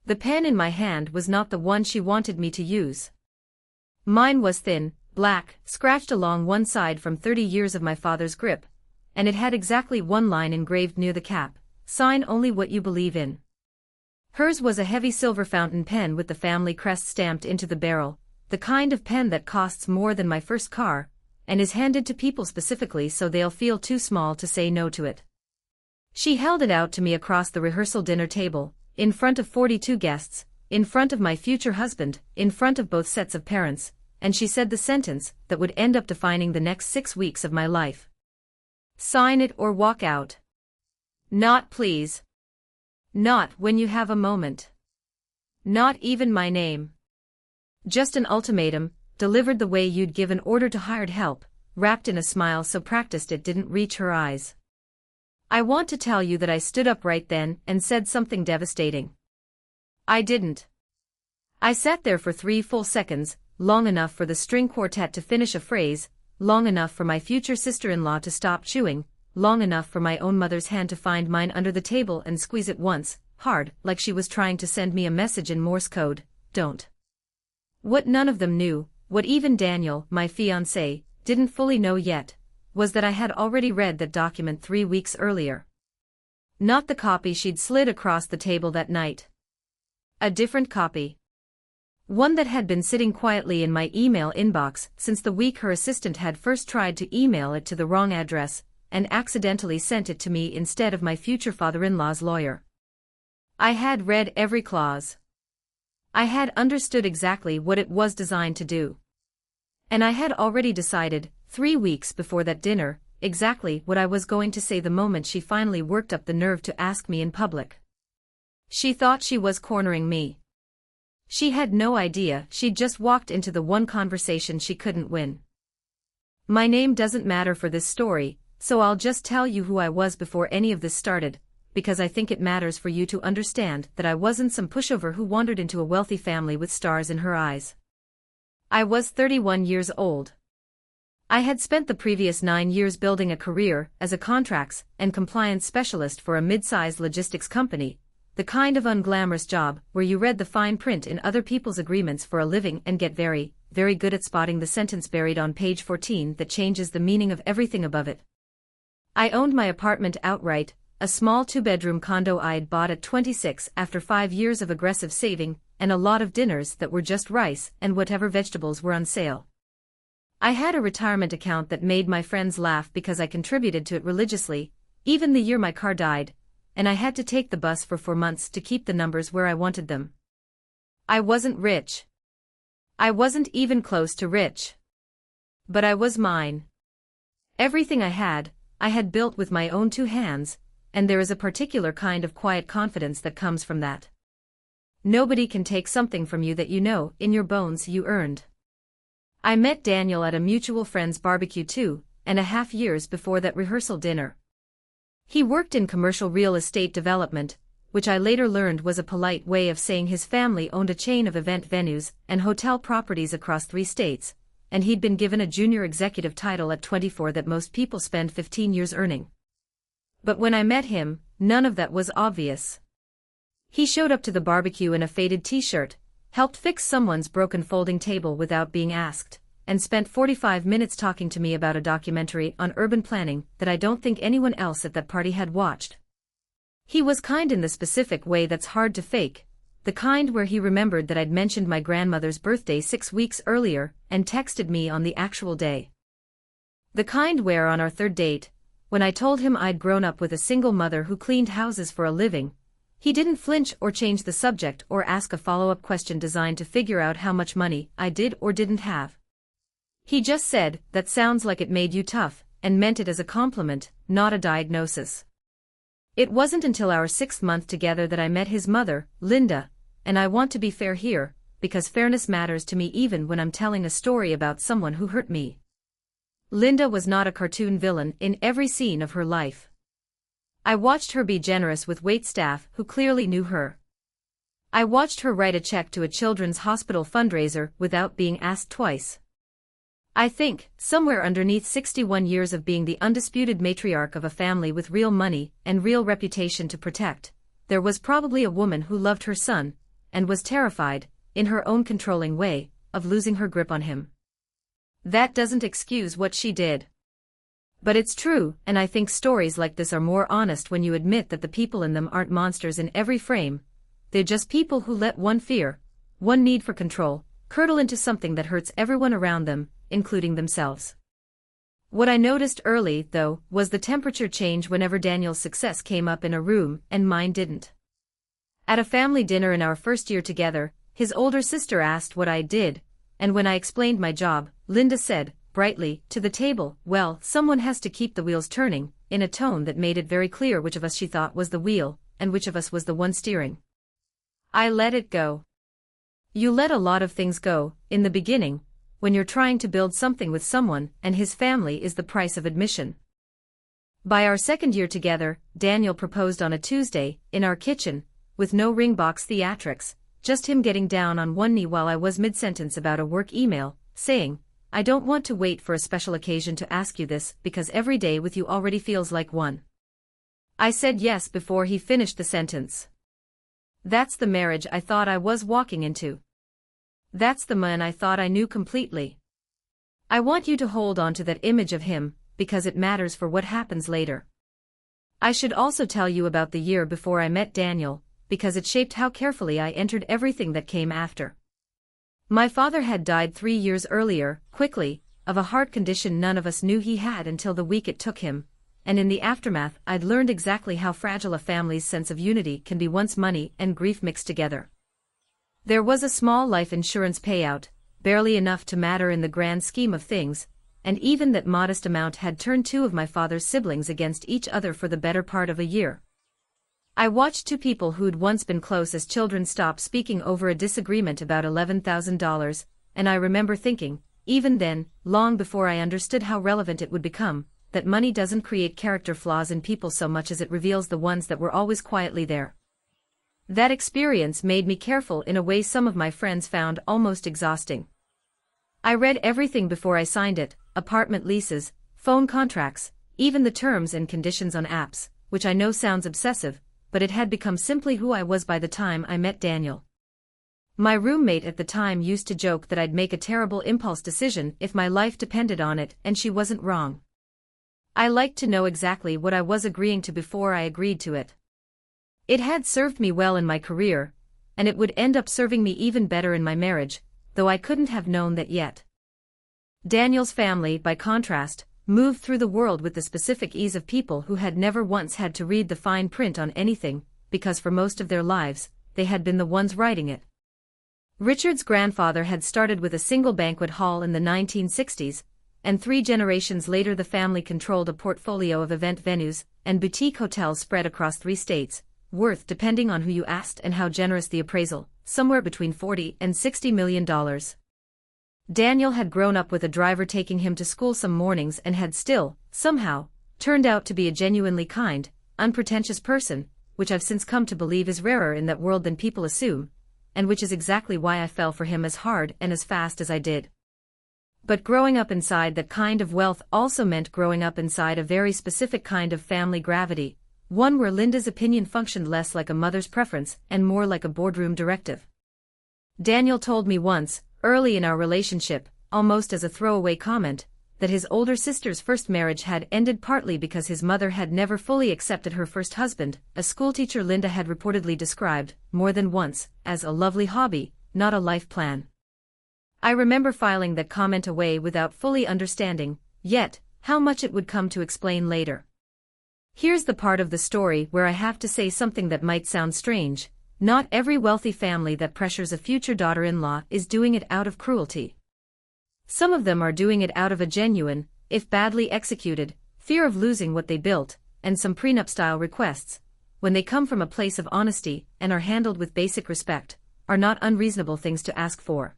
The pen in my hand was not the one she wanted me to use. Mine was thin, black, scratched along one side from 30 years of my father's grip, and it had exactly one line engraved near the cap: "Sign only what you believe in." Hers was a heavy silver fountain pen with the family crest stamped into the barrel, the kind of pen that costs more than my first car, and is handed to people specifically so they'll feel too small to say no to it. She held it out to me across the rehearsal dinner table, in front of 42 guests, in front of my future husband, in front of both sets of parents, and she said the sentence that would end up defining the next 6 weeks of my life. "Sign it or walk out. Not please. Not when you have a moment. Not even my name." Just an ultimatum, delivered the way you'd give an order to hired help, wrapped in a smile so practiced it didn't reach her eyes. I want to tell you that I stood up right then and said something devastating. I didn't. I sat there for 3 full seconds, long enough for the string quartet to finish a phrase, long enough for my future sister-in-law to stop chewing, long enough for my own mother's hand to find mine under the table and squeeze it once, hard, like she was trying to send me a message in Morse code: "Don't." What none of them knew, what even Daniel, my fiancé, didn't fully know yet, was that I had already read that document 3 weeks earlier. Not the copy she'd slid across the table that night. A different copy. One that had been sitting quietly in my email inbox since the week her assistant had first tried to email it to the wrong address, and accidentally sent it to me instead of my future father-in-law's lawyer. I had read every clause. I had understood exactly what it was designed to do. And I had already decided, 3 weeks before that dinner, exactly what I was going to say the moment she finally worked up the nerve to ask me in public. She thought she was cornering me. She had no idea she'd just walked into the one conversation she couldn't win. My name doesn't matter for this story, so I'll just tell you who I was before any of this started, because I think it matters for you to understand that I wasn't some pushover who wandered into a wealthy family with stars in her eyes. I was 31 years old. I had spent the previous 9 years building a career as a contracts and compliance specialist for a mid-sized logistics company, the kind of unglamorous job where you read the fine print in other people's agreements for a living and get very, very good at spotting the sentence buried on page 14 that changes the meaning of everything above it. I owned my apartment outright, a small 2-bedroom condo I'd bought at 26 after 5 years of aggressive saving, and a lot of dinners that were just rice and whatever vegetables were on sale. I had a retirement account that made my friends laugh because I contributed to it religiously, even the year my car died, and I had to take the bus for 4 months to keep the numbers where I wanted them. I wasn't rich. I wasn't even close to rich. But I was mine. Everything I had built with my own 2 hands, and there is a particular kind of quiet confidence that comes from that. Nobody can take something from you that you know in your bones you earned. I met Daniel at a mutual friend's barbecue 2.5 years before that rehearsal dinner. He worked in commercial real estate development, which I later learned was a polite way of saying his family owned a chain of event venues and hotel properties across 3 states, and he'd been given a junior executive title at 24 that most people spend 15 years earning. But when I met him, none of that was obvious. He showed up to the barbecue in a faded t-shirt, helped fix someone's broken folding table without being asked, and spent 45 minutes talking to me about a documentary on urban planning that I don't think anyone else at that party had watched. He was kind in the specific way that's hard to fake, the kind where he remembered that I'd mentioned my grandmother's birthday 6 weeks earlier and texted me on the actual day. The kind where on our 3rd date, when I told him I'd grown up with a single mother who cleaned houses for a living, he didn't flinch or change the subject or ask a follow-up question designed to figure out how much money I did or didn't have. He just said, "That sounds like it made you tough," and meant it as a compliment, not a diagnosis. It wasn't until our 6th month together that I met his mother, Linda, and I want to be fair here, because fairness matters to me even when I'm telling a story about someone who hurt me. Linda was not a cartoon villain in every scene of her life. I watched her be generous with waitstaff who clearly knew her. I watched her write a check to a children's hospital fundraiser without being asked twice. I think, somewhere underneath 61 years of being the undisputed matriarch of a family with real money and real reputation to protect, there was probably a woman who loved her son, and was terrified, in her own controlling way, of losing her grip on him. That doesn't excuse what she did. But it's true, and I think stories like this are more honest when you admit that the people in them aren't monsters in every frame. They're just people who let one fear, one need for control, curdle into something that hurts everyone around them, including themselves. What I noticed early, though, was the temperature change whenever Daniel's success came up in a room and mine didn't. At a family dinner in our first year together, his older sister asked what I did, and when I explained my job, Linda said, brightly, to the table, "Well, someone has to keep the wheels turning," in a tone that made it very clear which of us she thought was the wheel, and which of us was the one steering. I let it go. You let a lot of things go, in the beginning, when you're trying to build something with someone, and his family is the price of admission. By our second year together, Daniel proposed on a Tuesday, in our kitchen, with no ring box theatrics, just him getting down on one knee while I was mid-sentence about a work email, saying, "I don't want to wait for a special occasion to ask you this because every day with you already feels like one." I said yes before he finished the sentence. That's the marriage I thought I was walking into. That's the man I thought I knew completely. I want you to hold on to that image of him, because it matters for what happens later. I should also tell you about the year before I met Daniel, because it shaped how carefully I entered everything that came after. My father had died 3 years earlier, quickly, of a heart condition none of us knew he had until the week it took him, and in the aftermath I'd learned exactly how fragile a family's sense of unity can be once money and grief mixed together. There was a small life insurance payout, barely enough to matter in the grand scheme of things, and even that modest amount had turned 2 of my father's siblings against each other for the better part of a year. I watched 2 people who'd once been close as children stop speaking over a disagreement about $11,000, and I remember thinking, even then, long before I understood how relevant it would become, that money doesn't create character flaws in people so much as it reveals the ones that were always quietly there. That experience made me careful in a way some of my friends found almost exhausting. I read everything before I signed it, apartment leases, phone contracts, even the terms and conditions on apps, which I know sounds obsessive, but it had become simply who I was by the time I met Daniel. My roommate at the time used to joke that I'd make a terrible impulse decision if my life depended on it, and she wasn't wrong. I liked to know exactly what I was agreeing to before I agreed to it. It had served me well in my career, and it would end up serving me even better in my marriage, though I couldn't have known that yet. Daniel's family, by contrast, moved through the world with the specific ease of people who had never once had to read the fine print on anything, because for most of their lives, they had been the ones writing it. Richard's grandfather had started with a single banquet hall in the 1960s, and 3 generations later the family controlled a portfolio of event venues and boutique hotels spread across 3 states, worth, depending on who you asked and how generous the appraisal, somewhere between $40 and $60 million. Daniel had grown up with a driver taking him to school some mornings and had still, somehow, turned out to be a genuinely kind, unpretentious person, which I've since come to believe is rarer in that world than people assume, and which is exactly why I fell for him as hard and as fast as I did. But growing up inside that kind of wealth also meant growing up inside a very specific kind of family gravity, one where Linda's opinion functioned less like a mother's preference and more like a boardroom directive. Daniel told me once, early in our relationship, almost as a throwaway comment, that his older sister's first marriage had ended partly because his mother had never fully accepted her first husband, a schoolteacher Linda had reportedly described, more than once, as a lovely hobby, not a life plan. I remember filing that comment away without fully understanding, yet, how much it would come to explain later. Here's the part of the story where I have to say something that might sound strange. Not every wealthy family that pressures a future daughter-in-law is doing it out of cruelty. Some of them are doing it out of a genuine, if badly executed, fear of losing what they built, and some prenup-style requests, when they come from a place of honesty and are handled with basic respect, are not unreasonable things to ask for.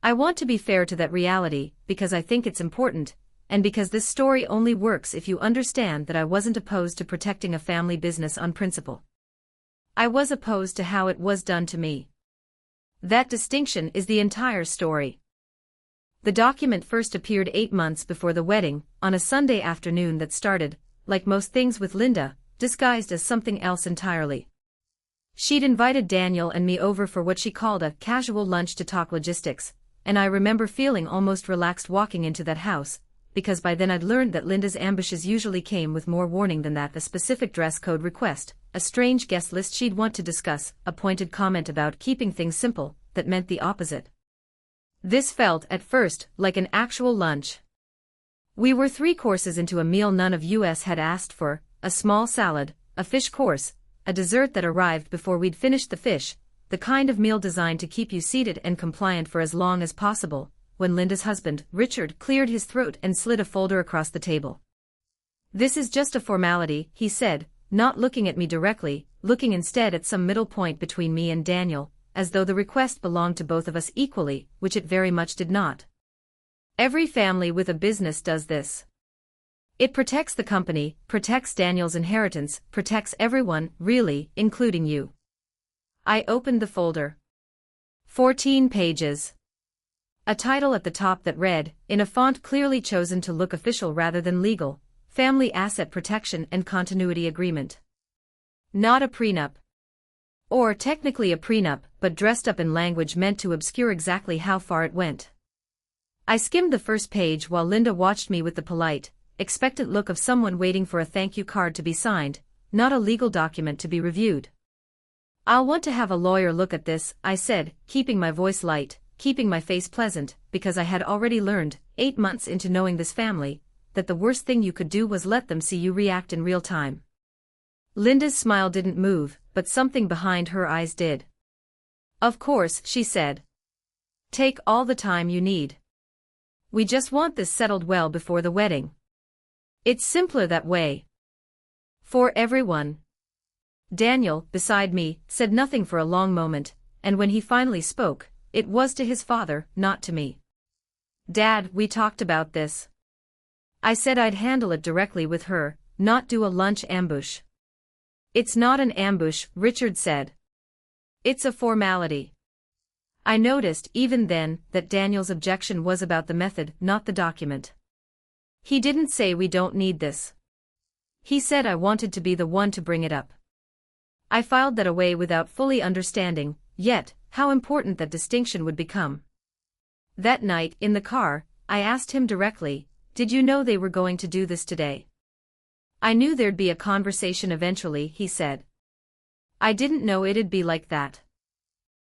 I want to be fair to that reality, because I think it's important, and because this story only works if you understand that I wasn't opposed to protecting a family business on principle. I was opposed to how it was done to me. That distinction is the entire story. The document first appeared 8 months before the wedding, on a Sunday afternoon that started, like most things with Linda, disguised as something else entirely. She'd invited Daniel and me over for what she called a casual lunch to talk logistics, and I remember feeling almost relaxed walking into that house, because by then I'd learned that Linda's ambushes usually came with more warning than that: a specific dress code request, a strange guest list she'd want to discuss, a pointed comment about keeping things simple, that meant the opposite. This felt, at first, like an actual lunch. We were 3 courses into a meal none of us had asked for, a small salad, a fish course, a dessert that arrived before we'd finished the fish, the kind of meal designed to keep you seated and compliant for as long as possible, when Linda's husband, Richard, cleared his throat and slid a folder across the table. "This is just a formality," he said, not looking at me directly, looking instead at some middle point between me and Daniel, as though the request belonged to both of us equally, which it very much did not. "Every family with a business does this. It protects the company, protects Daniel's inheritance, protects everyone, really, including you." I opened the folder. 14 pages. A title at the top that read, in a font clearly chosen to look official rather than legal, Family Asset Protection and Continuity Agreement. Not a prenup. Or technically a prenup, but dressed up in language meant to obscure exactly how far it went. I skimmed the first page while Linda watched me with the polite, expectant look of someone waiting for a thank you card to be signed, not a legal document to be reviewed. "I'll want to have a lawyer look at this," I said, keeping my voice light, keeping my face pleasant, because I had already learned, 8 months into knowing this family, that the worst thing you could do was let them see you react in real time. Linda's smile didn't move, but something behind her eyes did. "Of course," she said. "Take all the time you need. We just want this settled well before the wedding. It's simpler that way. For everyone." Daniel, beside me, said nothing for a long moment, and when he finally spoke, it was to his father, not to me. "Dad, we talked about this. I said I'd handle it directly with her, not do a lunch ambush." "It's not an ambush," Richard said. "It's a formality." I noticed, even then, that Daniel's objection was about the method, not the document. He didn't say we don't need this. He said I wanted to be the one to bring it up. I filed that away without fully understanding, yet, how important that distinction would become. That night, in the car, I asked him directly, "Did you know they were going to do this today?" "I knew there'd be a conversation eventually," he said. "I didn't know it'd be like that."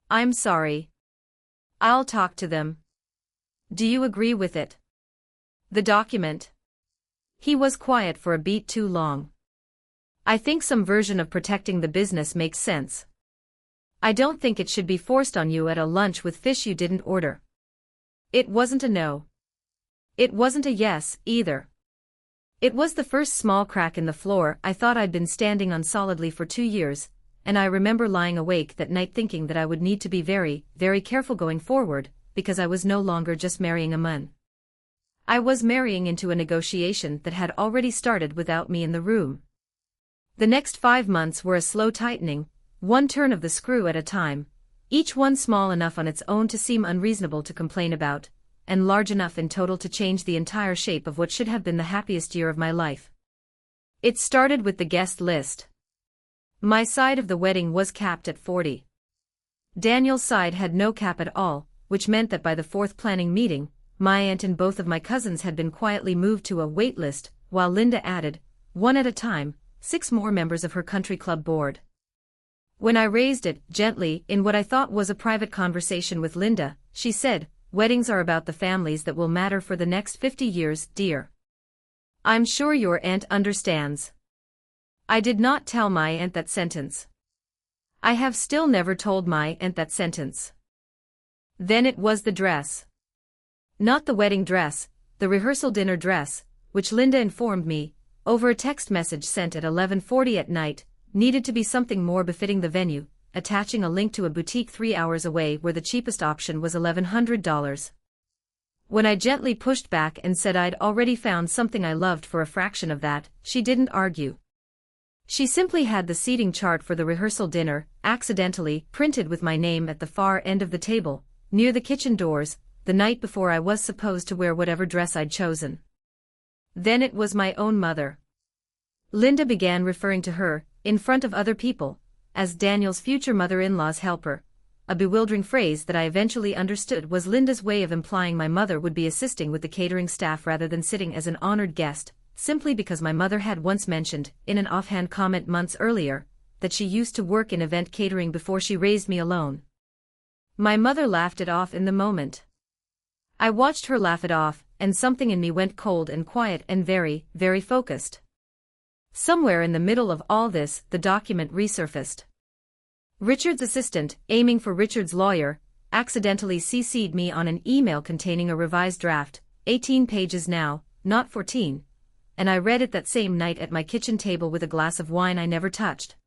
"I'm sorry. I'll talk to them." "Do you agree with it?" "The document?" He was quiet for a beat too long. "I think some version of protecting the business makes sense. I don't think it should be forced on you at a lunch with fish you didn't order." It wasn't a no. It wasn't a yes, either. It was the first small crack in the floor I thought I'd been standing on solidly for 2 years, and I remember lying awake that night thinking that I would need to be very, very careful going forward, because I was no longer just marrying a man. I was marrying into a negotiation that had already started without me in the room. The next 5 months were a slow tightening, one turn of the screw at a time, each one small enough on its own to seem unreasonable to complain about, and large enough in total to change the entire shape of what should have been the happiest year of my life. It started with the guest list. My side of the wedding was capped at 40. Daniel's side had no cap at all, which meant that by the 4th planning meeting, my aunt and both of my cousins had been quietly moved to a wait list, while Linda added, one at a time, 6 more members of her country club board. When I raised it, gently, in what I thought was a private conversation with Linda, she said, "Weddings are about the families that will matter for the next 50 years, dear. I'm sure your aunt understands." I did not tell my aunt that sentence. I have still never told my aunt that sentence. Then it was the dress. Not the wedding dress, the rehearsal dinner dress, which Linda informed me, over a text message sent at 11:40 at night, needed to be something more befitting the venue, attaching a link to a boutique 3 hours away where the cheapest option was $1,100. When I gently pushed back and said I'd already found something I loved for a fraction of that, she didn't argue. She simply had the seating chart for the rehearsal dinner, accidentally printed with my name at the far end of the table, near the kitchen doors, the night before I was supposed to wear whatever dress I'd chosen. Then it was my own mother. Linda began referring to her, in front of other people, as Daniel's future mother-in-law's helper. A bewildering phrase that I eventually understood was Linda's way of implying my mother would be assisting with the catering staff rather than sitting as an honored guest, simply because my mother had once mentioned, in an offhand comment months earlier, that she used to work in event catering before she raised me alone. My mother laughed it off in the moment. I watched her laugh it off, and something in me went cold and quiet and very, very focused. Somewhere in the middle of all this, the document resurfaced. Richard's assistant, aiming for Richard's lawyer, accidentally CC'd me on an email containing a revised draft, 18 pages now, not 14, and I read it that same night at my kitchen table with a glass of wine I never touched.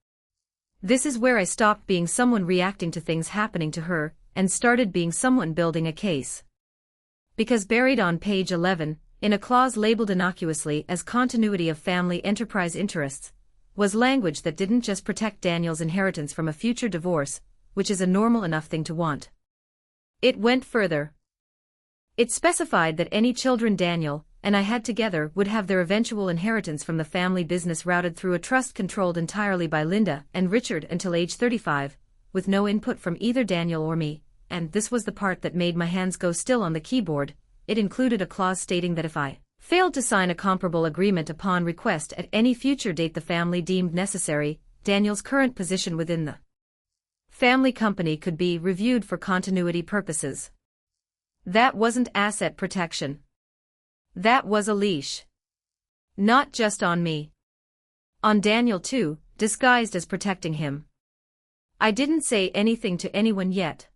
This is where I stopped being someone reacting to things happening to her, and started being someone building a case. Because buried on page 11, in a clause labeled innocuously as continuity of family enterprise interests, was language that didn't just protect Daniel's inheritance from a future divorce, which is a normal enough thing to want. It went further. It specified that any children Daniel and I had together would have their eventual inheritance from the family business routed through a trust controlled entirely by Linda and Richard until age 35, with no input from either Daniel or me, and this was the part that made my hands go still on the keyboard. It included a clause stating that if I failed to sign a comparable agreement upon request at any future date the family deemed necessary, Daniel's current position within the family company could be reviewed for continuity purposes. That wasn't asset protection. That was a leash. Not just on me. On Daniel too, disguised as protecting him. I didn't say anything to anyone yet.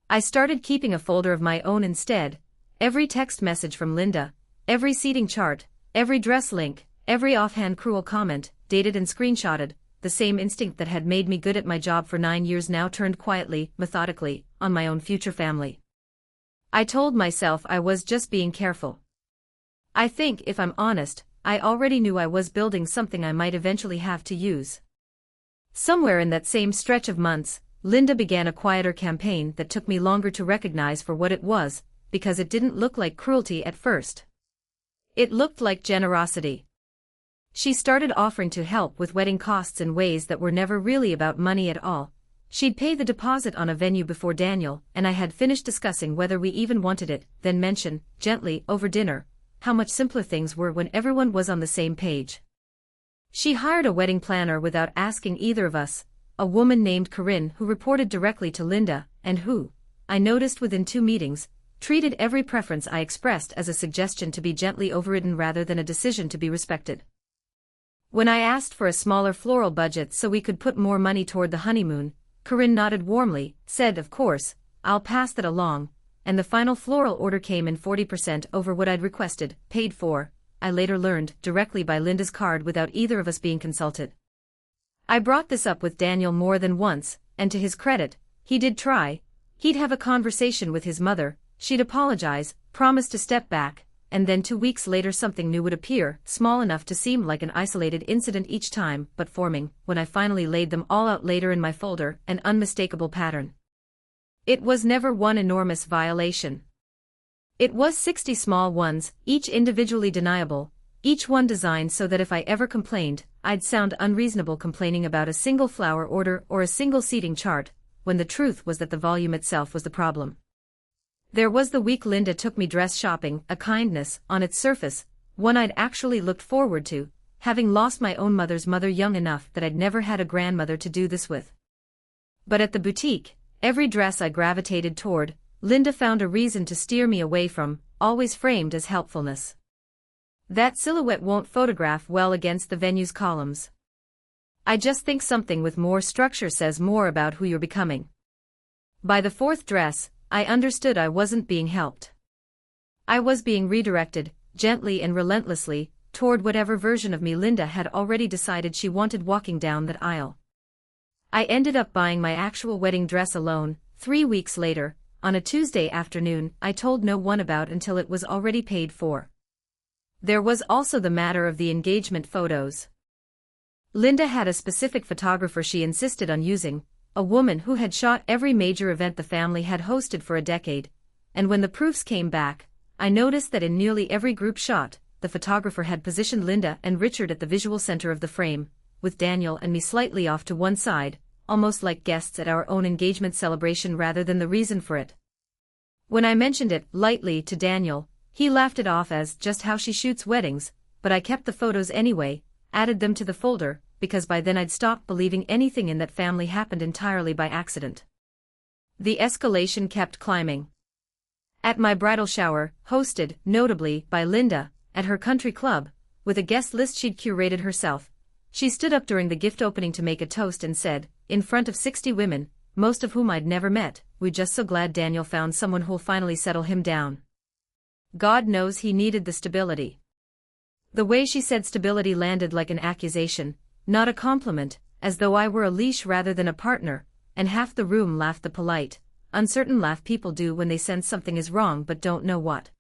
I started keeping a folder of my own instead. Every text message from Linda, every seating chart, every dress link, every offhand cruel comment, dated and screenshotted, the same instinct that had made me good at my job for 9 years now turned quietly, methodically, on my own future family. I told myself I was just being careful. I think, if I'm honest, I already knew I was building something I might eventually have to use. Somewhere in that same stretch of months, Linda began a quieter campaign that took me longer to recognize for what it was, because it didn't look like cruelty at first. It looked like generosity. She started offering to help with wedding costs in ways that were never really about money at all. She'd pay the deposit on a venue before Daniel and I had finished discussing whether we even wanted it, then mention, gently, over dinner, how much simpler things were when everyone was on the same page. She hired a wedding planner without asking either of us, a woman named Corinne who reported directly to Linda, and who, I noticed within 2 meetings, treated every preference I expressed as a suggestion to be gently overridden rather than a decision to be respected. When I asked for a smaller floral budget so we could put more money toward the honeymoon, Corinne nodded warmly, said of course, I'll pass that along, and the final floral order came in 40% over what I'd requested, paid for, I later learned, directly by Linda's card without either of us being consulted. I brought this up with Daniel more than once, and to his credit, he did try. He'd have a conversation with his mother, she'd apologize, promise to step back, and then 2 weeks later something new would appear, small enough to seem like an isolated incident each time, but forming, when I finally laid them all out later in my folder, an unmistakable pattern. It was never one enormous violation. It was 60 small ones, each individually deniable, each one designed so that if I ever complained, I'd sound unreasonable complaining about a single flower order or a single seating chart, when the truth was that the volume itself was the problem. There was the week Linda took me dress shopping, a kindness, on its surface, one I'd actually looked forward to, having lost my own mother's mother young enough that I'd never had a grandmother to do this with. But at the boutique, every dress I gravitated toward, Linda found a reason to steer me away from, always framed as helpfulness. That silhouette won't photograph well against the venue's columns. I just think something with more structure says more about who you're becoming. By the 4th dress, I understood I wasn't being helped. I was being redirected, gently and relentlessly, toward whatever version of me Linda had already decided she wanted walking down that aisle. I ended up buying my actual wedding dress alone, 3 weeks later, on a Tuesday afternoon I told no one about until it was already paid for. There was also the matter of the engagement photos. Linda had a specific photographer she insisted on using, a woman who had shot every major event the family had hosted for a decade, and when the proofs came back, I noticed that in nearly every group shot, the photographer had positioned Linda and Richard at the visual center of the frame, with Daniel and me slightly off to one side, almost like guests at our own engagement celebration rather than the reason for it. When I mentioned it lightly to Daniel, he laughed it off as just how she shoots weddings, but I kept the photos anyway, added them to the folder, because by then I'd stopped believing anything in that family happened entirely by accident. The escalation kept climbing. At my bridal shower, hosted, notably, by Linda, at her country club, with a guest list she'd curated herself, she stood up during the gift opening to make a toast and said, in front of 60 women, most of whom I'd never met, "We're just so glad Daniel found someone who'll finally settle him down. God knows he needed the stability." The way she said stability landed like an accusation, not a compliment, as though I were a leash rather than a partner, and half the room laughed the polite, uncertain laugh people do when they sense something is wrong but don't know what.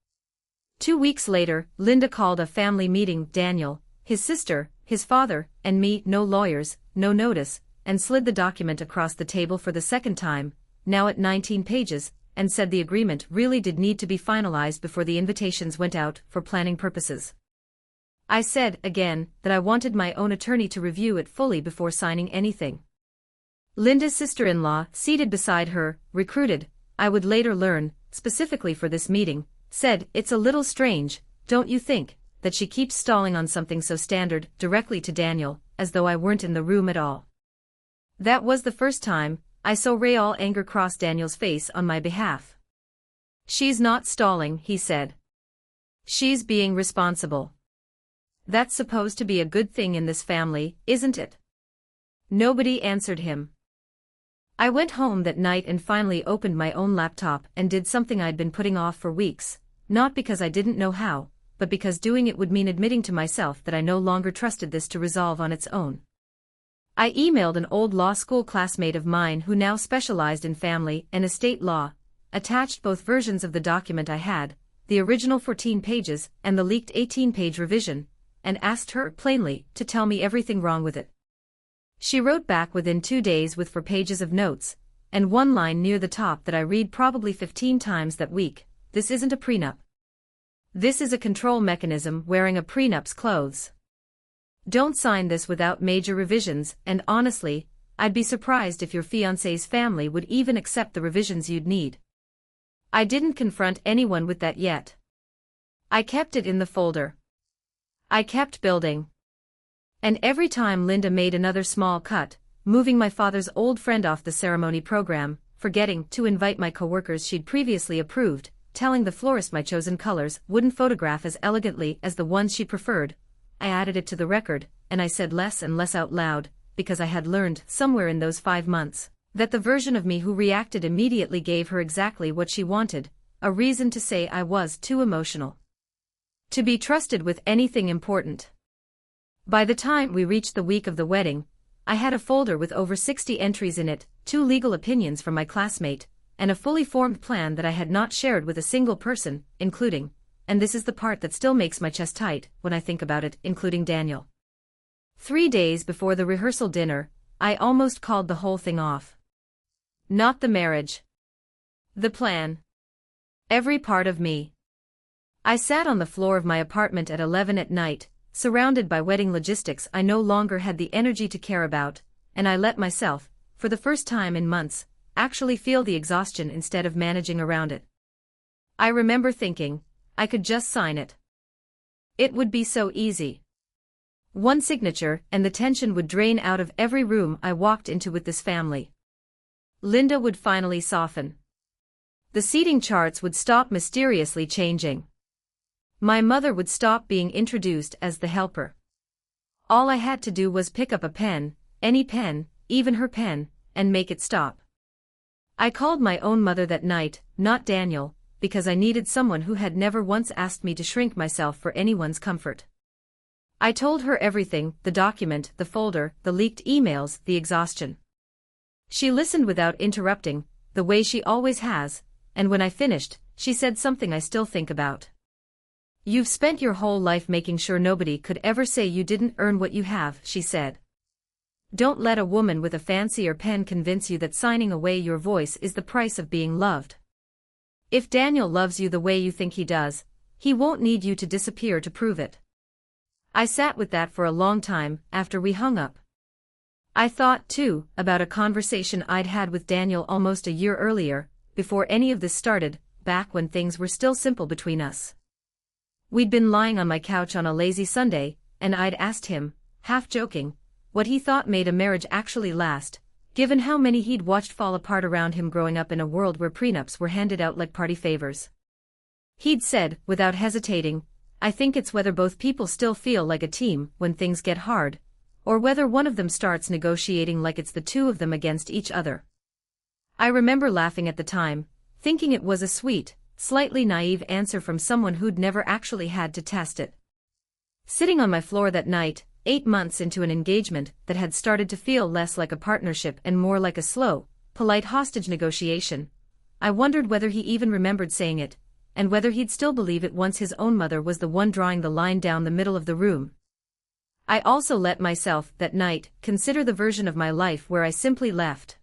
2 weeks later, Linda called a family meeting Daniel, his sister, his father, and me, no lawyers, no notice, and slid the document across the table for the second time, now at 19 pages, and said the agreement really did need to be finalized before the invitations went out for planning purposes. I said, again, that I wanted my own attorney to review it fully before signing anything. Linda's sister-in-law, seated beside her, recruited, I would later learn, specifically for this meeting, said, "It's a little strange, don't you think, that she keeps stalling on something so standard," directly to Daniel, as though I weren't in the room at all. That was the first time I saw real anger cross Daniel's face on my behalf. "She's not stalling," he said. "She's being responsible. That's supposed to be a good thing in this family, isn't it?" Nobody answered him. I went home that night and finally opened my own laptop and did something I'd been putting off for weeks, not because I didn't know how, but because doing it would mean admitting to myself that I no longer trusted this to resolve on its own. I emailed an old law school classmate of mine who now specialized in family and estate law, attached both versions of the document I had, the original 14 pages and the leaked 18-page revision, and asked her, plainly, to tell me everything wrong with it. She wrote back within 2 days with 4 pages of notes, and one line near the top that I read probably 15 times that week: "This isn't a prenup. This is a control mechanism wearing a prenup's clothes. Don't sign this without major revisions, and honestly, I'd be surprised if your fiancé's family would even accept the revisions you'd need." I didn't confront anyone with that yet. I kept it in the folder. I kept building. And every time Linda made another small cut, moving my father's old friend off the ceremony program, forgetting to invite my coworkers she'd previously approved, telling the florist my chosen colors wouldn't photograph as elegantly as the ones she preferred, I added it to the record, and I said less and less out loud, because I had learned, somewhere in those 5 months, that the version of me who reacted immediately gave her exactly what she wanted, a reason to say I was too emotional to be trusted with anything important. By the time we reached the week of the wedding, I had a folder with over 60 entries in it, 2 legal opinions from my classmate, and a fully formed plan that I had not shared with a single person, including, and this is the part that still makes my chest tight when I think about it, including Daniel. 3 days before the rehearsal dinner, I almost called the whole thing off. Not the marriage. The plan. Every part of me. I sat on the floor of my apartment at 11 at night, surrounded by wedding logistics I no longer had the energy to care about, and I let myself, for the first time in months, actually feel the exhaustion instead of managing around it. I remember thinking, I could just sign it. It would be so easy. One signature, and the tension would drain out of every room I walked into with this family. Linda would finally soften. The seating charts would stop mysteriously changing. My mother would stop being introduced as the helper. All I had to do was pick up a pen, any pen, even her pen, and make it stop. I called my own mother that night, not Daniel, because I needed someone who had never once asked me to shrink myself for anyone's comfort. I told her everything, the document, the folder, the leaked emails, the exhaustion. She listened without interrupting, the way she always has, and when I finished, she said something I still think about. "You've spent your whole life making sure nobody could ever say you didn't earn what you have," she said. "Don't let a woman with a fancier pen convince you that signing away your voice is the price of being loved. If Daniel loves you the way you think he does, he won't need you to disappear to prove it." I sat with that for a long time after we hung up. I thought, too, about a conversation I'd had with Daniel almost a year earlier, before any of this started, back when things were still simple between us. We'd been lying on my couch on a lazy Sunday, and I'd asked him, half joking, what he thought made a marriage actually last, given how many he'd watched fall apart around him growing up in a world where prenups were handed out like party favors. He'd said, without hesitating, I think it's whether both people still feel like a team when things get hard, or whether one of them starts negotiating like it's the two of them against each other. I remember laughing at the time, thinking it was a sweet, slightly naive answer from someone who'd never actually had to test it. Sitting on my floor that night, 8 months into an engagement that had started to feel less like a partnership and more like a slow, polite hostage negotiation, I wondered whether he even remembered saying it, and whether he'd still believe it once his own mother was the one drawing the line down the middle of the room. I also let myself, that night, consider the version of my life where I simply left.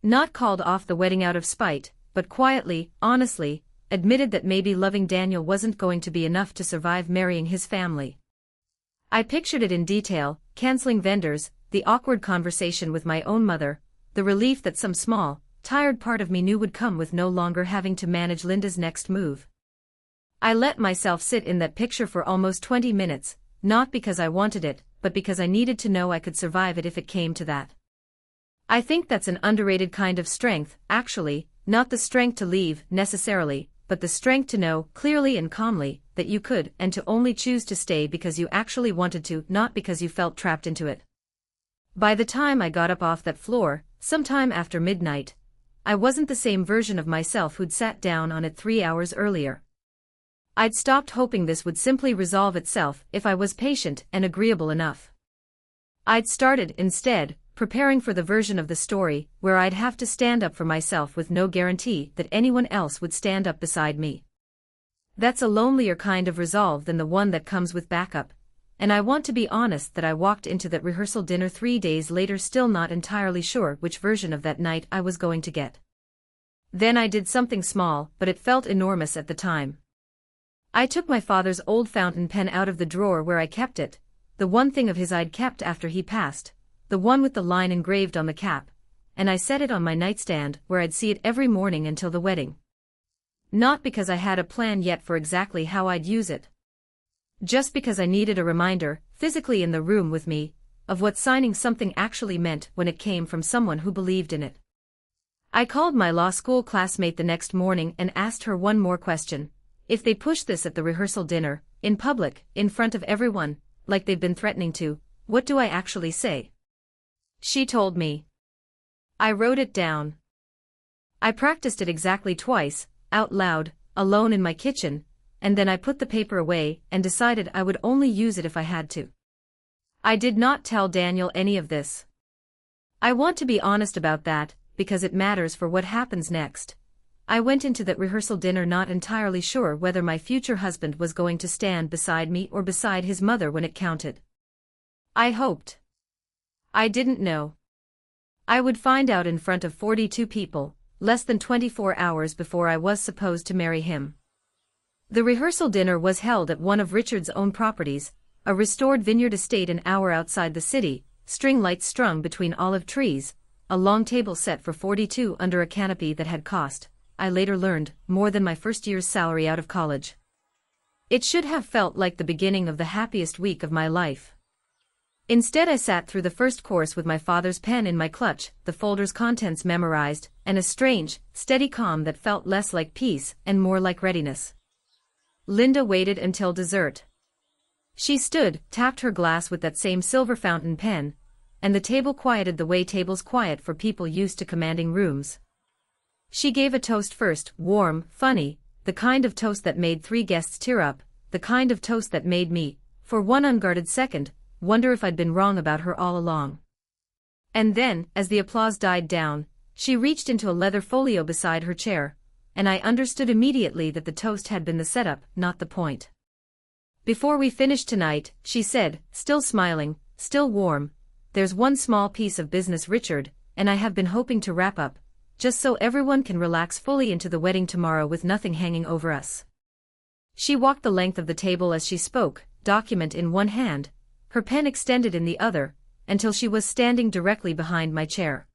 Not called off the wedding out of spite, but quietly, honestly, admitted that maybe loving Daniel wasn't going to be enough to survive marrying his family. I pictured it in detail, canceling vendors, the awkward conversation with my own mother, the relief that some small, tired part of me knew would come with no longer having to manage Linda's next move. I let myself sit in that picture for almost 20 minutes, not because I wanted it, but because I needed to know I could survive it if it came to that. I think that's an underrated kind of strength, actually, not the strength to leave, necessarily, but the strength to know, clearly and calmly, that you could, and to only choose to stay because you actually wanted to, not because you felt trapped into it. By the time I got up off that floor, sometime after midnight, I wasn't the same version of myself who'd sat down on it 3 hours earlier. I'd stopped hoping this would simply resolve itself if I was patient and agreeable enough. I'd started, instead, preparing for the version of the story where I'd have to stand up for myself with no guarantee that anyone else would stand up beside me. That's a lonelier kind of resolve than the one that comes with backup, and I want to be honest that I walked into that rehearsal dinner 3 days later still not entirely sure which version of that night I was going to get. Then I did something small, but it felt enormous at the time. I took my father's old fountain pen out of the drawer where I kept it, the one thing of his I'd kept after he passed, the one with the line engraved on the cap, and I set it on my nightstand where I'd see it every morning until the wedding. Not because I had a plan yet for exactly how I'd use it. Just because I needed a reminder, physically in the room with me, of what signing something actually meant when it came from someone who believed in it. I called my law school classmate the next morning and asked her one more question. If they push this at the rehearsal dinner, in public, in front of everyone, like they've been threatening to, what do I actually say? She told me. I wrote it down. I practiced it exactly twice, out loud, alone in my kitchen, and then I put the paper away and decided I would only use it if I had to. I did not tell Daniel any of this. I want to be honest about that, because it matters for what happens next. I went into that rehearsal dinner not entirely sure whether my future husband was going to stand beside me or beside his mother when it counted. I hoped. I didn't know. I would find out in front of 42 people, less than 24 hours before I was supposed to marry him. The rehearsal dinner was held at one of Richard's own properties, a restored vineyard estate an hour outside the city, string lights strung between olive trees, a long table set for 42 under a canopy that had cost, I later learned, more than my first year's salary out of college. It should have felt like the beginning of the happiest week of my life. Instead I sat through the first course with my father's pen in my clutch, the folder's contents memorized, and a strange, steady calm that felt less like peace and more like readiness. Linda waited until dessert. She stood, tapped her glass with that same silver fountain pen, and the table quieted the way tables quiet for people used to commanding rooms. She gave a toast first, warm, funny, the kind of toast that made 3 guests tear up, the kind of toast that made me, for one unguarded second, wonder if I'd been wrong about her all along. And then, as the applause died down, she reached into a leather folio beside her chair, and I understood immediately that the toast had been the setup, not the point. Before we finish tonight, she said, still smiling, still warm, there's one small piece of business, Richard, and I have been hoping to wrap up, just so everyone can relax fully into the wedding tomorrow with nothing hanging over us. She walked the length of the table as she spoke, document in one hand, her pen extended in the other, until she was standing directly behind my chair.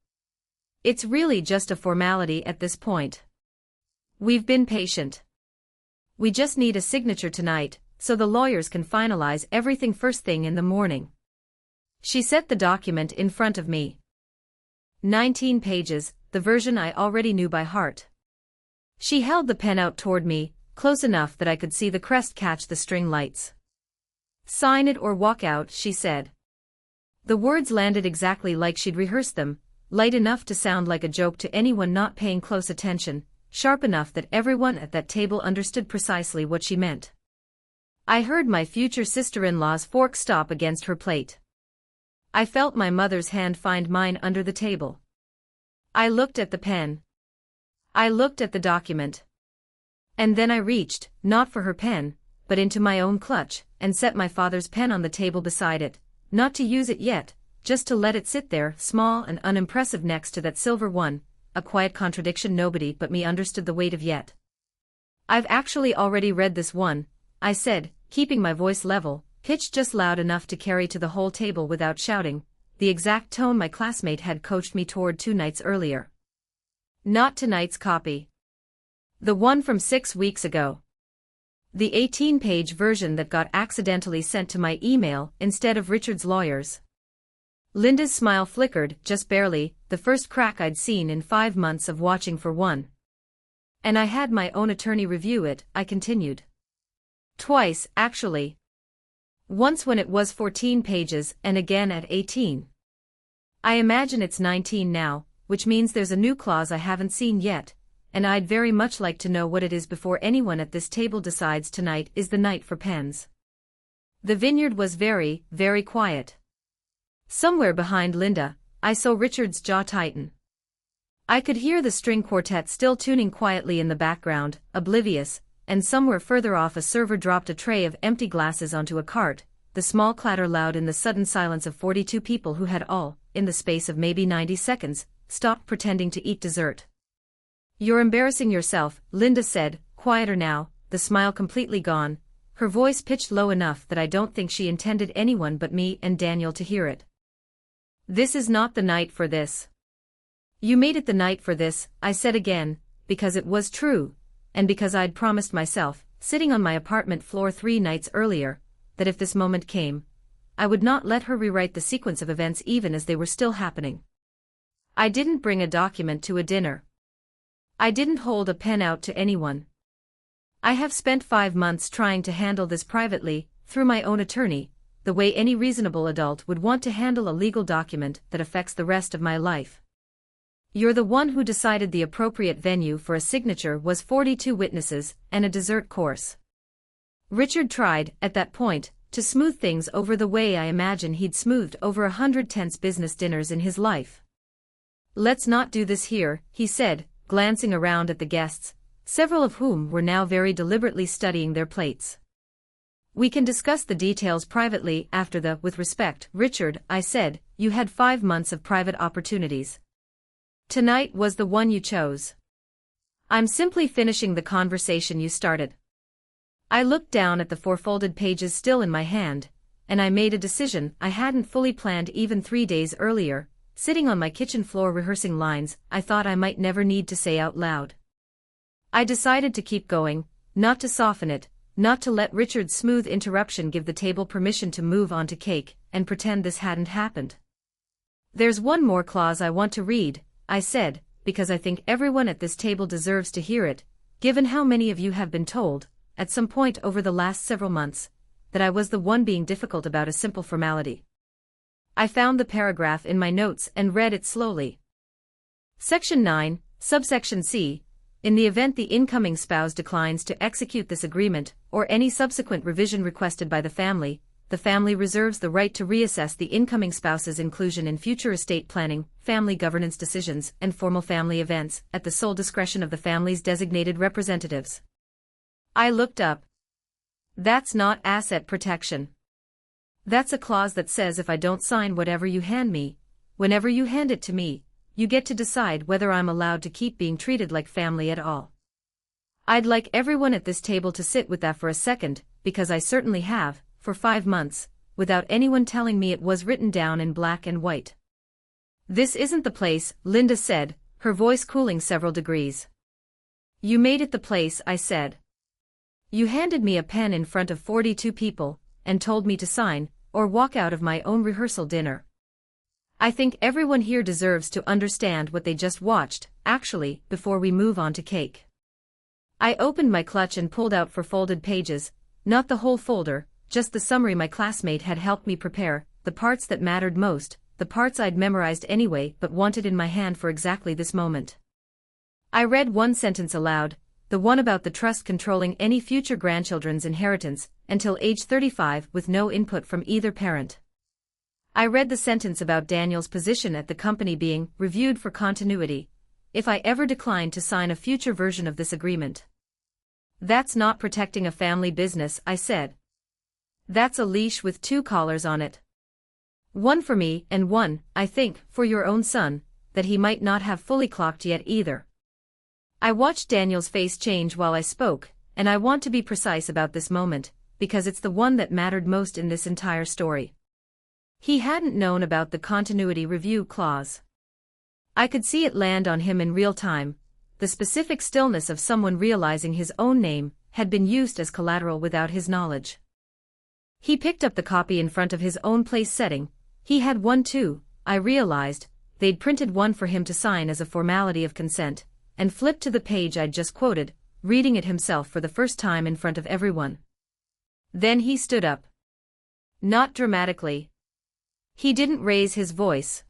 It's really just a formality at this point. We've been patient. We just need a signature tonight, so the lawyers can finalize everything first thing in the morning. She set the document in front of me. 19 pages, the version I already knew by heart. She held the pen out toward me, close enough that I could see the crest catch the string lights. "Sign it or walk out," she said. The words landed exactly like she'd rehearsed them, light enough to sound like a joke to anyone not paying close attention, sharp enough that everyone at that table understood precisely what she meant. I heard my future sister-in-law's fork stop against her plate. I felt my mother's hand find mine under the table. I looked at the pen. I looked at the document. And then I reached, not for her pen, but into my own clutch, and set my father's pen on the table beside it, not to use it yet, just to let it sit there, small and unimpressive next to that silver one, a quiet contradiction nobody but me understood the weight of yet. "I've actually already read this one," I said, keeping my voice level, pitched just loud enough to carry to the whole table without shouting, the exact tone my classmate had coached me toward 2 nights earlier. "Not tonight's copy. The one from 6 weeks ago. The 18-page version that got accidentally sent to my email instead of Richard's lawyer's." Linda's smile flickered, just barely, the first crack I'd seen in 5 months of watching for one. "And I had my own attorney review it," I continued. "Twice, actually. Once when it was 14 pages and again at 18. I imagine it's 19 now, which means there's a new clause I haven't seen yet, and I'd very much like to know what it is before anyone at this table decides tonight is the night for pens." The vineyard was very, very quiet. Somewhere behind Linda, I saw Richard's jaw tighten. I could hear the string quartet still tuning quietly in the background, oblivious, and somewhere further off a server dropped a tray of empty glasses onto a cart, the small clatter loud in the sudden silence of 42 people who had all, in the space of maybe 90 seconds, stopped pretending to eat dessert. "You're embarrassing yourself," Linda said, quieter now, the smile completely gone, her voice pitched low enough that I don't think she intended anyone but me and Daniel to hear it. "This is not the night for this." "You made it the night for this," I said again, because it was true, and because I'd promised myself, sitting on my apartment floor 3 nights earlier, that if this moment came, I would not let her rewrite the sequence of events even as they were still happening. I didn't bring a document to a dinner. I didn't hold a pen out to anyone. I have spent 5 months trying to handle this privately, through my own attorney, the way any reasonable adult would want to handle a legal document that affects the rest of my life. You're the one who decided the appropriate venue for a signature was 42 witnesses and a dessert course. Richard tried, at that point, to smooth things over the way I imagine he'd smoothed over 100 tense business dinners in his life. "Let's not do this here," he said, glancing around at the guests, several of whom were now very deliberately studying their plates. "We can discuss the details privately after the, with respect, Richard," I said, "you had 5 months of private opportunities. Tonight was the one you chose. I'm simply finishing the conversation you started." I looked down at the 4 folded pages still in my hand, and I made a decision I hadn't fully planned even 3 days earlier, sitting on my kitchen floor rehearsing lines I thought I might never need to say out loud. I decided to keep going, not to soften it, not to let Richard's smooth interruption give the table permission to move on to cake and pretend this hadn't happened. "There's one more clause I want to read," I said, "because I think everyone at this table deserves to hear it, given how many of you have been told, at some point over the last several months, that I was the one being difficult about a simple formality." I found the paragraph in my notes and read it slowly. Section 9, subsection C. In the event the incoming spouse declines to execute this agreement, or any subsequent revision requested by the family reserves the right to reassess the incoming spouse's inclusion in future estate planning, family governance decisions, and formal family events, at the sole discretion of the family's designated representatives. I looked up. That's not asset protection. That's a clause that says if I don't sign whatever you hand me, whenever you hand it to me, you get to decide whether I'm allowed to keep being treated like family at all. I'd like everyone at this table to sit with that for a second, because I certainly have, for 5 months, without anyone telling me it was written down in black and white. "This isn't the place," Linda said, her voice cooling several degrees. "You made it the place," I said. "You handed me a pen in front of 42 people, and told me to sign, or walk out of my own rehearsal dinner. I think everyone here deserves to understand what they just watched, actually, before we move on to cake." I opened my clutch and pulled out 4 folded pages, not the whole folder, just the summary my classmate had helped me prepare, the parts that mattered most, the parts I'd memorized anyway but wanted in my hand for exactly this moment. I read one sentence aloud, the one about the trust controlling any future grandchildren's inheritance, until age 35 with no input from either parent. I read the sentence about Daniel's position at the company being reviewed for continuity, if I ever declined to sign a future version of this agreement. "That's not protecting a family business," I said. "That's a leash with 2 collars on it. One for me and one, I think, for your own son, that he might not have fully clocked yet either." I watched Daniel's face change while I spoke, and I want to be precise about this moment, because it's the one that mattered most in this entire story. He hadn't known about the continuity review clause. I could see it land on him in real time. The specific stillness of someone realizing his own name had been used as collateral without his knowledge. He picked up the copy in front of his own place setting. He had one too, I realized. They'd printed one for him to sign as a formality of consent, and flipped to the page I'd just quoted, reading it himself for the first time in front of everyone. Then he stood up. Not dramatically. He didn't raise his voice.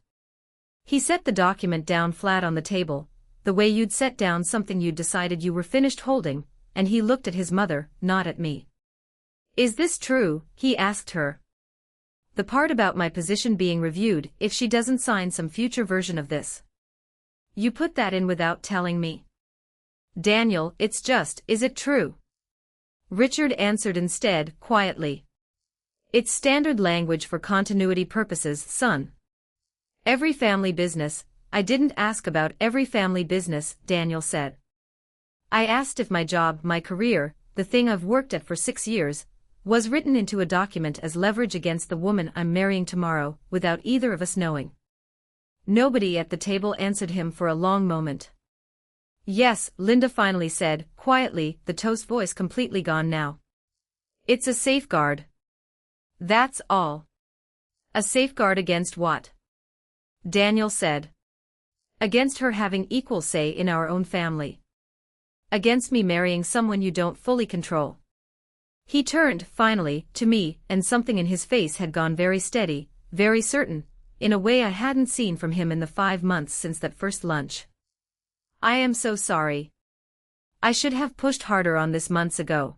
He set the document down flat on the table, the way you'd set down something you'd decided you were finished holding, and he looked at his mother, not at me. "Is this true?" he asked her. "The part about my position being reviewed if she doesn't sign some future version of this. You put that in without telling me?" "Daniel, it's just, is it true?" Richard answered instead, quietly. "It's standard language for continuity purposes, son. Every family business." "I didn't ask about every family business," Daniel said. "I asked if my job, my career, the thing I've worked at for 6 years, was written into a document as leverage against the woman I'm marrying tomorrow, without either of us knowing." Nobody at the table answered him for a long moment. "Yes," Linda finally said, quietly, the toast voice completely gone now. "It's a safeguard. That's all." "A safeguard against what?" Daniel said. "Against her having equal say in our own family. Against me marrying someone you don't fully control." He turned, finally, to me, and something in his face had gone very steady, very certain, in a way I hadn't seen from him in the 5 months since that first lunch. "I am so sorry. I should have pushed harder on this months ago.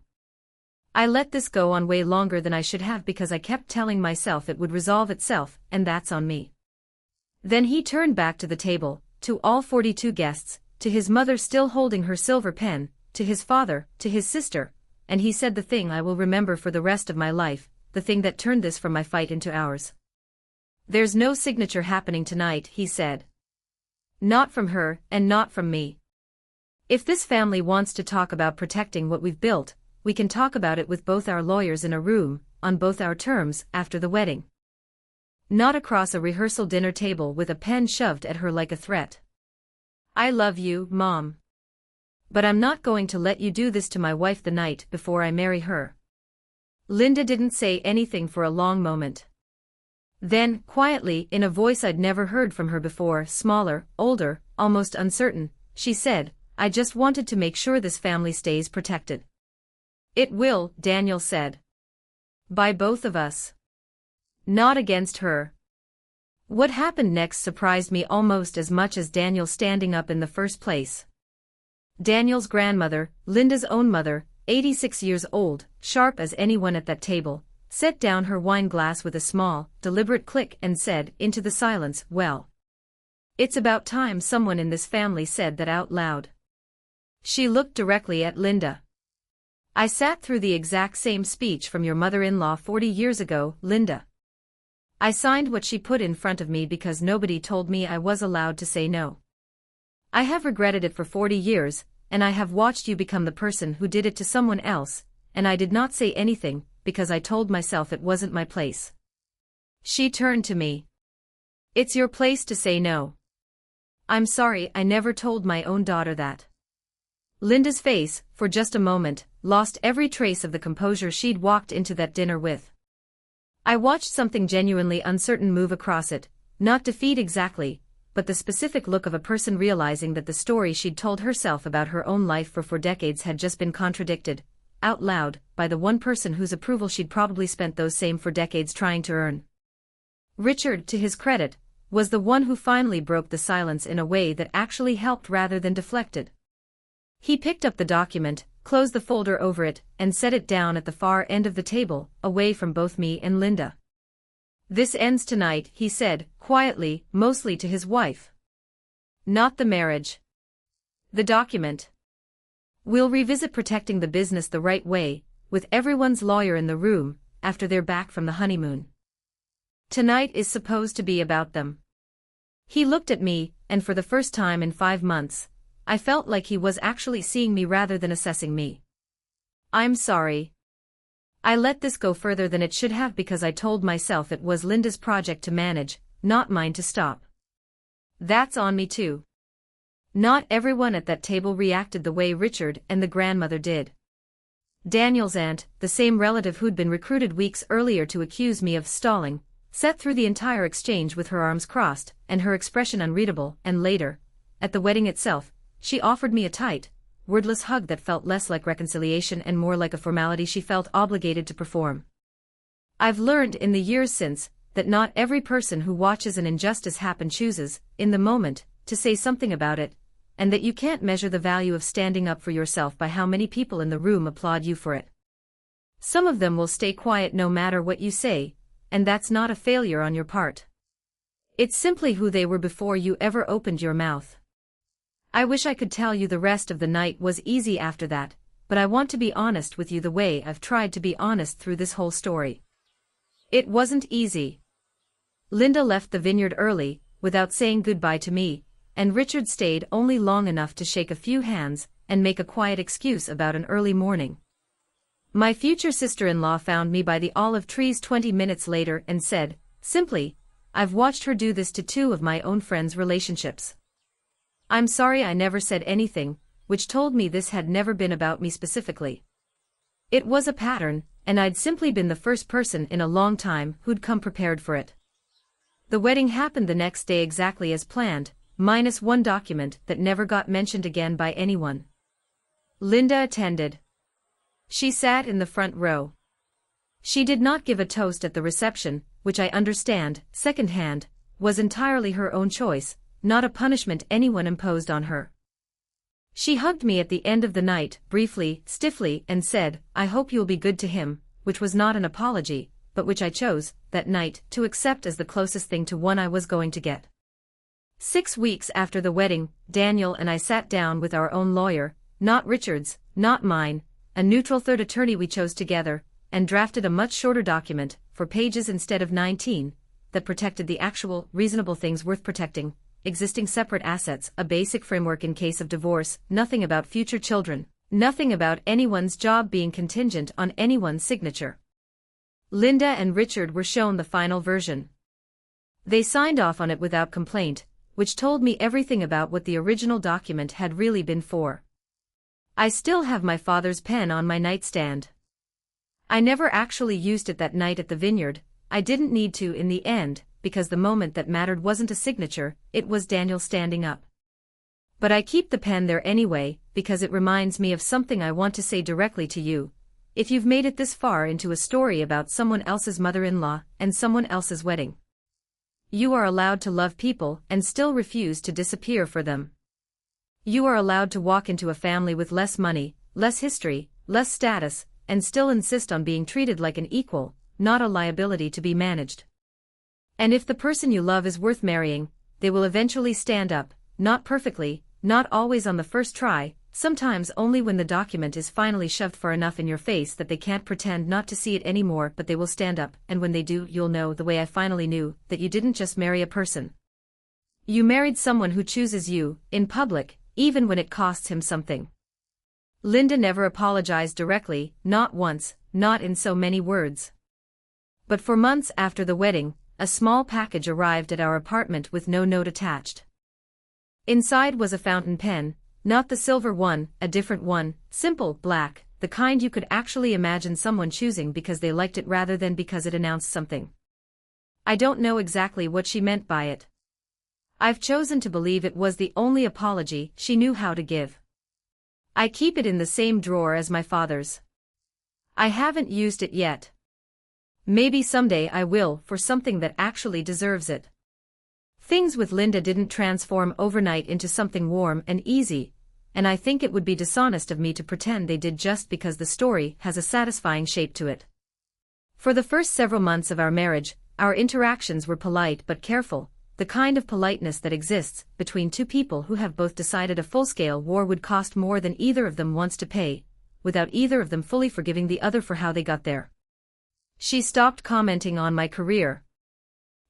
I let this go on way longer than I should have because I kept telling myself it would resolve itself, and that's on me." Then he turned back to the table, to all 42 guests, to his mother still holding her silver pen, to his father, to his sister, and he said the thing I will remember for the rest of my life, the thing that turned this from my fight into ours. "There's no signature happening tonight," he said. "Not from her, and not from me. If this family wants to talk about protecting what we've built, we can talk about it with both our lawyers in a room, on both our terms, after the wedding. Not across a rehearsal dinner table with a pen shoved at her like a threat. I love you, Mom. But I'm not going to let you do this to my wife the night before I marry her." Linda didn't say anything for a long moment. Then, quietly, in a voice I'd never heard from her before, smaller, older, almost uncertain, she said, "I just wanted to make sure this family stays protected." "It will," Daniel said. "By both of us. Not against her." What happened next surprised me almost as much as Daniel standing up in the first place. Daniel's grandmother, Linda's own mother, 86 years old, sharp as anyone at that table, set down her wine glass with a small, deliberate click and said, into the silence, "Well, it's about time someone in this family said that out loud." She looked directly at Linda. "I sat through the exact same speech from your mother-in-law 40 years ago, Linda. I signed what she put in front of me because nobody told me I was allowed to say no. I have regretted it for 40 years, and I have watched you become the person who did it to someone else, and I did not say anything, because I told myself it wasn't my place. She turned to me. It's your place to say no. I'm sorry I never told my own daughter that. Linda's face, for just a moment, lost every trace of the composure she'd walked into that dinner with. I watched something genuinely uncertain move across it, not defeat exactly, but the specific look of a person realizing that the story she'd told herself about her own life for 4 decades had just been contradicted, out loud, by the one person whose approval she'd probably spent those same 4 decades trying to earn. Richard, to his credit, was the one who finally broke the silence in a way that actually helped rather than deflected. He picked up the document, closed the folder over it, and set it down at the far end of the table, away from both me and Linda. This ends tonight, he said, quietly, mostly to his wife. Not the marriage. The document. We'll revisit protecting the business the right way, with everyone's lawyer in the room, after they're back from the honeymoon. Tonight is supposed to be about them. He looked at me, and for the first time in 5 months, I felt like he was actually seeing me rather than assessing me. I'm sorry. I let this go further than it should have because I told myself it was Linda's project to manage, not mine to stop. That's on me too. Not everyone at that table reacted the way Richard and the grandmother did. Daniel's aunt, the same relative who'd been recruited weeks earlier to accuse me of stalling, sat through the entire exchange with her arms crossed, and her expression unreadable, and later, at the wedding itself, she offered me a tight, wordless hug that felt less like reconciliation and more like a formality she felt obligated to perform. I've learned in the years since, that not every person who watches an injustice happen chooses, in the moment, to say something about it, and that you can't measure the value of standing up for yourself by how many people in the room applaud you for it. Some of them will stay quiet no matter what you say, and that's not a failure on your part. It's simply who they were before you ever opened your mouth. I wish I could tell you the rest of the night was easy after that, but I want to be honest with you the way I've tried to be honest through this whole story. It wasn't easy. Linda left the vineyard early, without saying goodbye to me, and Richard stayed only long enough to shake a few hands and make a quiet excuse about an early morning. My future sister-in-law found me by the olive trees 20 minutes later and said, simply, I've watched her do this to 2 of my own friends' relationships. I'm sorry I never said anything, which told me this had never been about me specifically. It was a pattern, and I'd simply been the first person in a long time who'd come prepared for it. The wedding happened the next day exactly as planned, minus one document that never got mentioned again by anyone. Linda attended. She sat in the front row. She did not give a toast at the reception, which I understand, secondhand, was entirely her own choice, not a punishment anyone imposed on her. She hugged me at the end of the night, briefly, stiffly, and said, I hope you'll be good to him, which was not an apology, but which I chose, that night, to accept as the closest thing to one I was going to get. 6 weeks after the wedding, Daniel and I sat down with our own lawyer, not Richard's, not mine, a neutral third attorney we chose together, and drafted a much shorter document, 4 pages instead of 19, that protected the actual, reasonable things worth protecting. Existing separate assets, a basic framework in case of divorce, nothing about future children, nothing about anyone's job being contingent on anyone's signature. Linda and Richard were shown the final version. They signed off on it without complaint, which told me everything about what the original document had really been for. I still have my father's pen on my nightstand. I never actually used it that night at the vineyard. I didn't need to in the end, because the moment that mattered wasn't a signature, it was Daniel standing up. But I keep the pen there anyway, because it reminds me of something I want to say directly to you. If you've made it this far into a story about someone else's mother-in-law and someone else's wedding, you are allowed to love people and still refuse to disappear for them. You are allowed to walk into a family with less money, less history, less status, and still insist on being treated like an equal, not a liability to be managed. And if the person you love is worth marrying, they will eventually stand up, not perfectly, not always on the first try, sometimes only when the document is finally shoved far enough in your face that they can't pretend not to see it anymore, but they will stand up, and when they do, you'll know the way I finally knew, that you didn't just marry a person. You married someone who chooses you, in public, even when it costs him something. Linda never apologized directly, not once, not in so many words. But for months after the wedding, a small package arrived at our apartment with no note attached. Inside was a fountain pen, not the silver one, a different one, simple, black, the kind you could actually imagine someone choosing because they liked it rather than because it announced something. I don't know exactly what she meant by it. I've chosen to believe it was the only apology she knew how to give. I keep it in the same drawer as my father's. I haven't used it yet. Maybe someday I will for something that actually deserves it. Things with Linda didn't transform overnight into something warm and easy, and I think it would be dishonest of me to pretend they did just because the story has a satisfying shape to it. For the first several months of our marriage, our interactions were polite but careful, the kind of politeness that exists between two people who have both decided a full-scale war would cost more than either of them wants to pay, without either of them fully forgiving the other for how they got there. She stopped commenting on my career.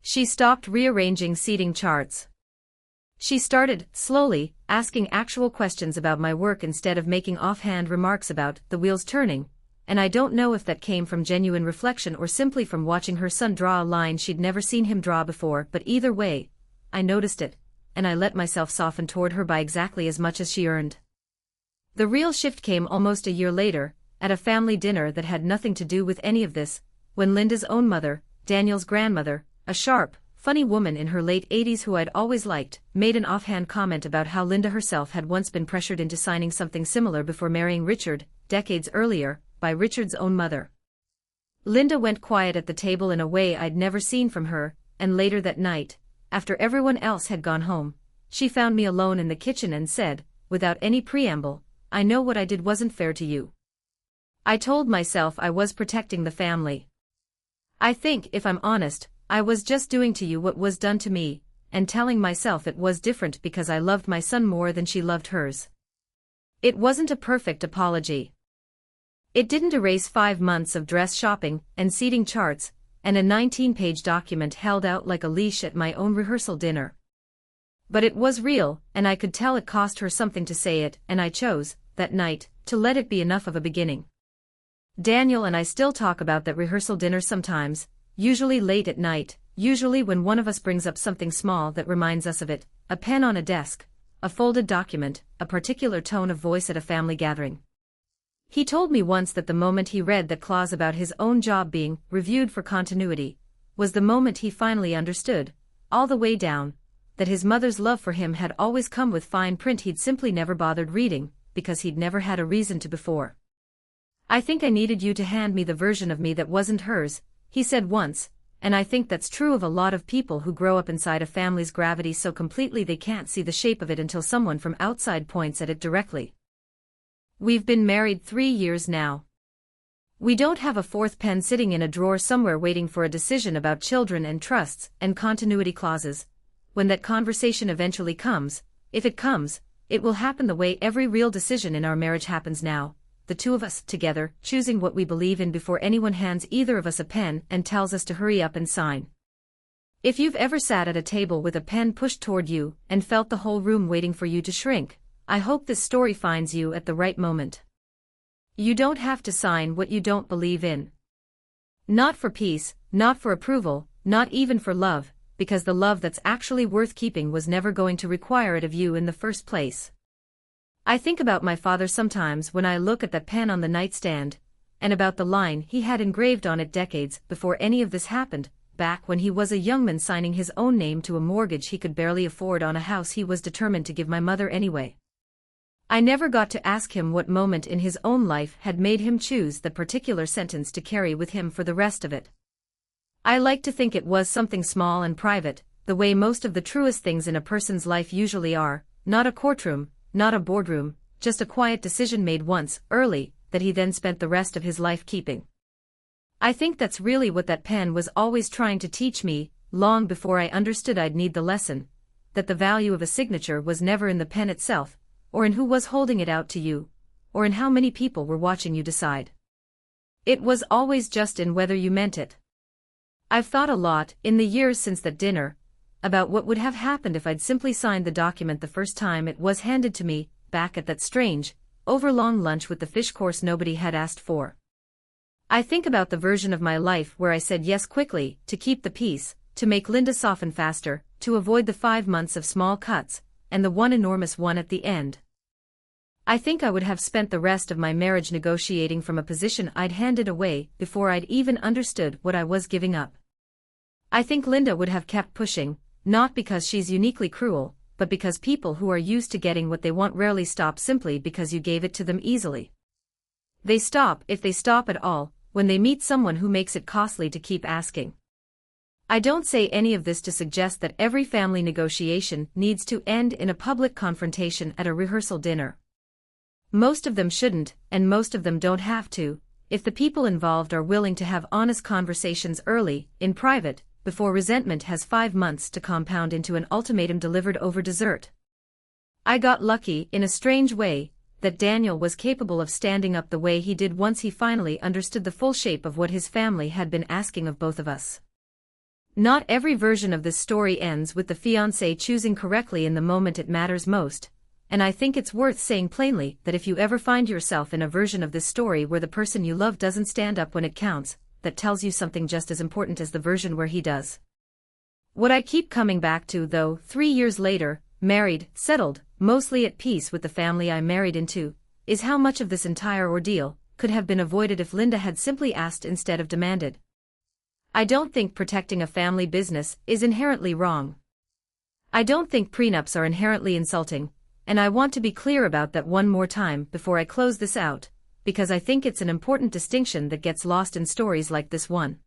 She stopped rearranging seating charts. She started, slowly, asking actual questions about my work instead of making offhand remarks about the wheels turning, and I don't know if that came from genuine reflection or simply from watching her son draw a line she'd never seen him draw before, but either way, I noticed it, and I let myself soften toward her by exactly as much as she earned. The real shift came almost a year later, at a family dinner that had nothing to do with any of this, when Linda's own mother, Daniel's grandmother, a sharp, funny woman in her late 80s who I'd always liked, made an offhand comment about how Linda herself had once been pressured into signing something similar before marrying Richard, decades earlier, by Richard's own mother. Linda went quiet at the table in a way I'd never seen from her, and later that night, after everyone else had gone home, she found me alone in the kitchen and said, without any preamble, "I know what I did wasn't fair to you." I told myself I was protecting the family. I think, if I'm honest, I was just doing to you what was done to me, and telling myself it was different because I loved my son more than she loved hers. It wasn't a perfect apology. It didn't erase 5 months of dress shopping and seating charts, and a 19-page document held out like a leash at my own rehearsal dinner. But it was real, and I could tell it cost her something to say it, and I chose, that night, to let it be enough of a beginning. Daniel and I still talk about that rehearsal dinner sometimes, usually late at night, usually when one of us brings up something small that reminds us of it, a pen on a desk, a folded document, a particular tone of voice at a family gathering. He told me once that the moment he read that clause about his own job being reviewed for continuity was the moment he finally understood, all the way down, that his mother's love for him had always come with fine print he'd simply never bothered reading, because he'd never had a reason to before. "I think I needed you to hand me the version of me that wasn't hers," he said once, and I think that's true of a lot of people who grow up inside a family's gravity so completely they can't see the shape of it until someone from outside points at it directly. We've been married 3 years now. We don't have a fourth pen sitting in a drawer somewhere waiting for a decision about children and trusts and continuity clauses. When that conversation eventually comes, if it comes, it will happen the way every real decision in our marriage happens now. The two of us, together, choosing what we believe in before anyone hands either of us a pen and tells us to hurry up and sign. If you've ever sat at a table with a pen pushed toward you and felt the whole room waiting for you to shrink, I hope this story finds you at the right moment. You don't have to sign what you don't believe in. Not for peace, not for approval, not even for love, because the love that's actually worth keeping was never going to require it of you in the first place. I think about my father sometimes when I look at that pen on the nightstand, and about the line he had engraved on it decades before any of this happened, back when he was a young man signing his own name to a mortgage he could barely afford on a house he was determined to give my mother anyway. I never got to ask him what moment in his own life had made him choose that particular sentence to carry with him for the rest of it. I like to think it was something small and private, the way most of the truest things in a person's life usually are, not a courtroom, not a boardroom, just a quiet decision made once, early, that he then spent the rest of his life keeping. I think that's really what that pen was always trying to teach me, long before I understood I'd need the lesson, that the value of a signature was never in the pen itself, or in who was holding it out to you, or in how many people were watching you decide. It was always just in whether you meant it. I've thought a lot, in the years since that dinner, about what would have happened if I'd simply signed the document the first time it was handed to me, back at that strange, overlong lunch with the fish course nobody had asked for. I think about the version of my life where I said yes quickly, to keep the peace, to make Linda soften faster, to avoid the 5 months of small cuts, and the one enormous one at the end. I think I would have spent the rest of my marriage negotiating from a position I'd handed away before I'd even understood what I was giving up. I think Linda would have kept pushing, not because she's uniquely cruel, but because people who are used to getting what they want rarely stop simply because you gave it to them easily. They stop, if they stop at all, when they meet someone who makes it costly to keep asking. I don't say any of this to suggest that every family negotiation needs to end in a public confrontation at a rehearsal dinner. Most of them shouldn't, and most of them don't have to, if the people involved are willing to have honest conversations early, in private, before resentment has 5 months to compound into an ultimatum delivered over dessert. I got lucky, in a strange way, that Daniel was capable of standing up the way he did once he finally understood the full shape of what his family had been asking of both of us. Not every version of this story ends with the fiancé choosing correctly in the moment it matters most, and I think it's worth saying plainly that if you ever find yourself in a version of this story where the person you love doesn't stand up when it counts, that tells you something just as important as the version where he does. What I keep coming back to, though, 3 years later, married, settled, mostly at peace with the family I married into, is how much of this entire ordeal could have been avoided if Linda had simply asked instead of demanded. I don't think protecting a family business is inherently wrong. I don't think prenups are inherently insulting, and I want to be clear about that one more time before I close this out, because I think it's an important distinction that gets lost in stories like this one.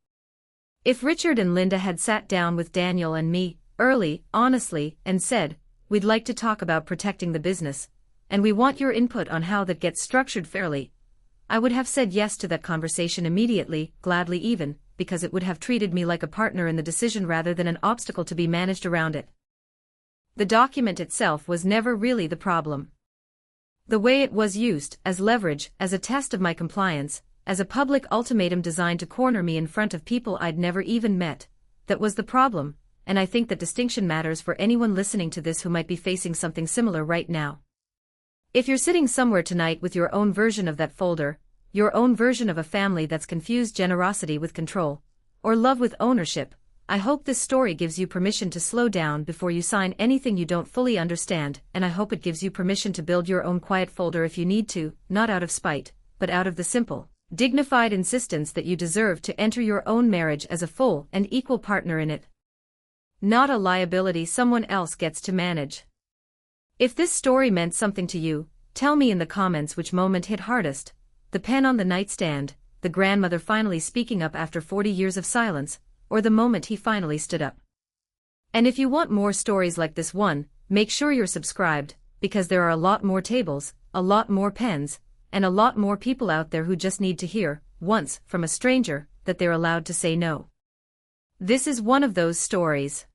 If Richard and Linda had sat down with Daniel and me, early, honestly, and said, "We'd like to talk about protecting the business, and we want your input on how that gets structured fairly," I would have said yes to that conversation immediately, gladly even, because it would have treated me like a partner in the decision rather than an obstacle to be managed around it. The document itself was never really the problem. The way it was used, as leverage, as a test of my compliance, as a public ultimatum designed to corner me in front of people I'd never even met, that was the problem, and I think that distinction matters for anyone listening to this who might be facing something similar right now. If you're sitting somewhere tonight with your own version of that folder, your own version of a family that's confused generosity with control, or love with ownership, I hope this story gives you permission to slow down before you sign anything you don't fully understand, and I hope it gives you permission to build your own quiet folder if you need to, not out of spite, but out of the simple, dignified insistence that you deserve to enter your own marriage as a full and equal partner in it. Not a liability someone else gets to manage. If this story meant something to you, tell me in the comments which moment hit hardest: the pen on the nightstand, the grandmother finally speaking up after 40 years of silence, or the moment he finally stood up. And if you want more stories like this one, make sure you're subscribed, because there are a lot more tables, a lot more pens, and a lot more people out there who just need to hear, once, from a stranger, that they're allowed to say no. This is one of those stories.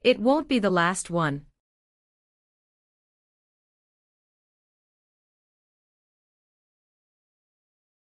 It won't be the last one.